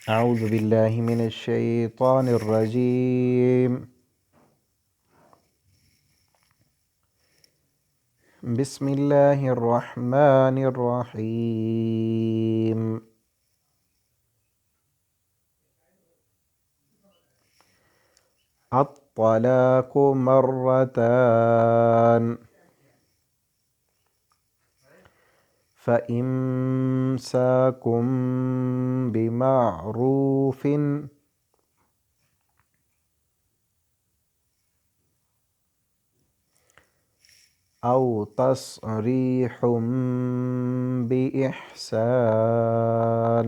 أعوذ بالله من الشيطان الرجيم. بسم الله الرحمن الرحيم. الطلاق مرتان، فإمساكم بمعروف أو تصريح بإحسان.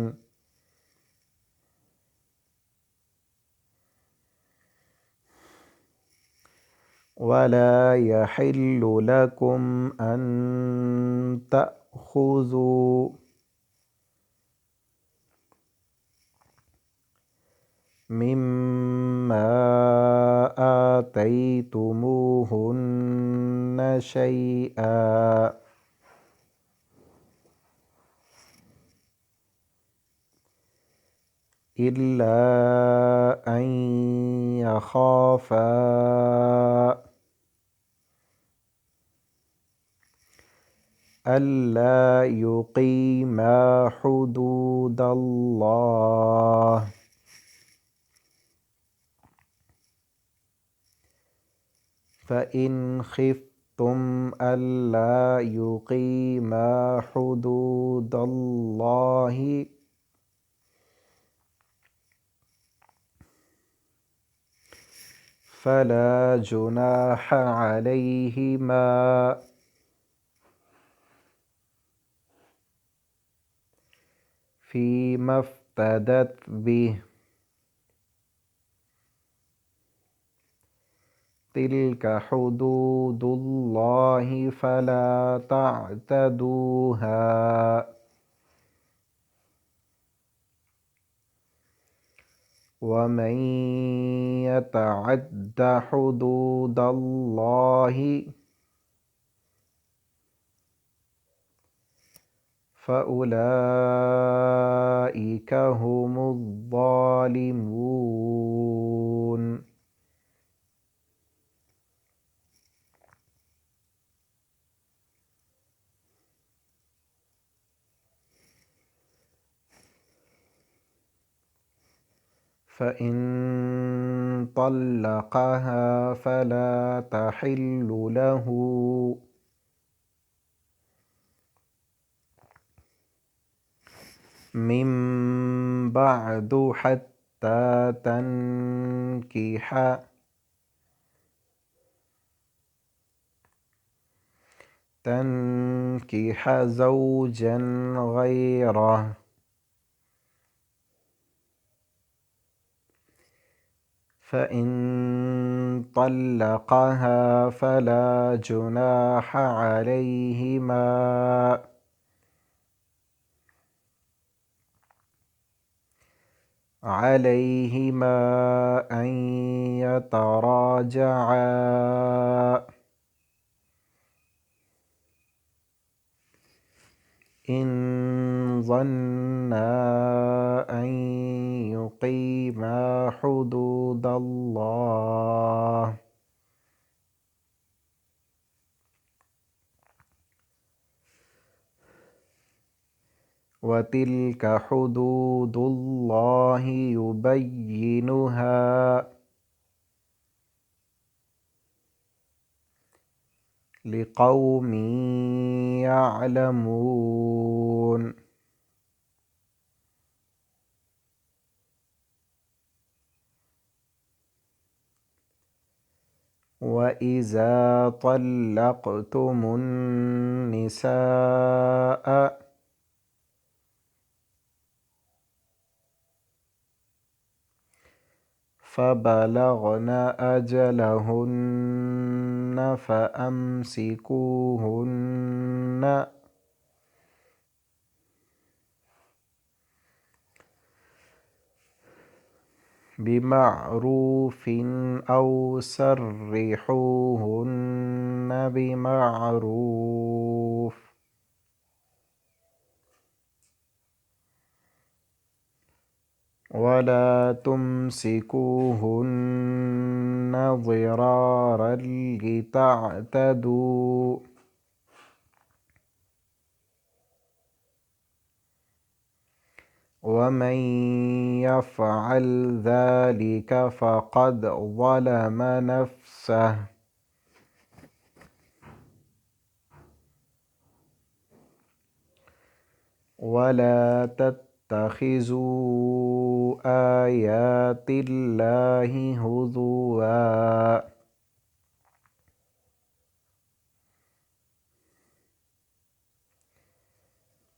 ولا يحل لكم أن تأخذوا مما آتيتموهن شيئا إلا أن يخافا ألا يقيما حدود الله، فإن خفتم ألا يقيما حدود الله فلا جناح عليهما فيما افتدت به. تلك حدود الله فلا تعتدوها، ومن يتعد حدود الله فأولئك هم الظالمون. فإن طلقها فلا تحل له من بعد حتى تنكح زوجا غيره. فإن طلقها فلا جناح عليهما أن يتراجعا إن ظنا أن يقيما حدود الله، وتلك حدود الله يبينها لقوم يعلمون. وإذا طلقتم النساء فبلغن أجلهن فأمسكوهن بمعروف أو سرحوهن بمعروف، ولا تمسكوهن ضرارا لتعتدوا ومن يفعل ذلك فقد ظلم نفسه ولا تتخذوا آيات الله هزوا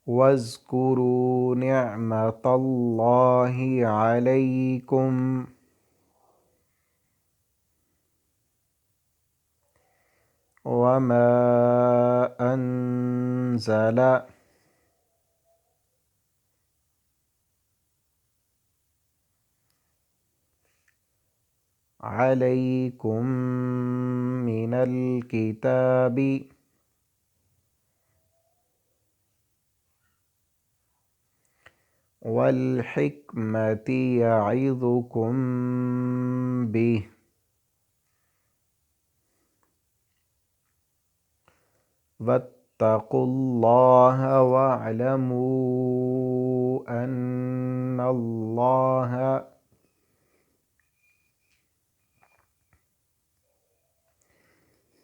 واذكروا نعمة الله عليكم وما أنزل عليكم من الكتاب والحكمة يعظكم به واتقوا الله واعلموا أن الله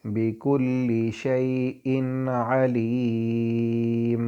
بكل شيء عليم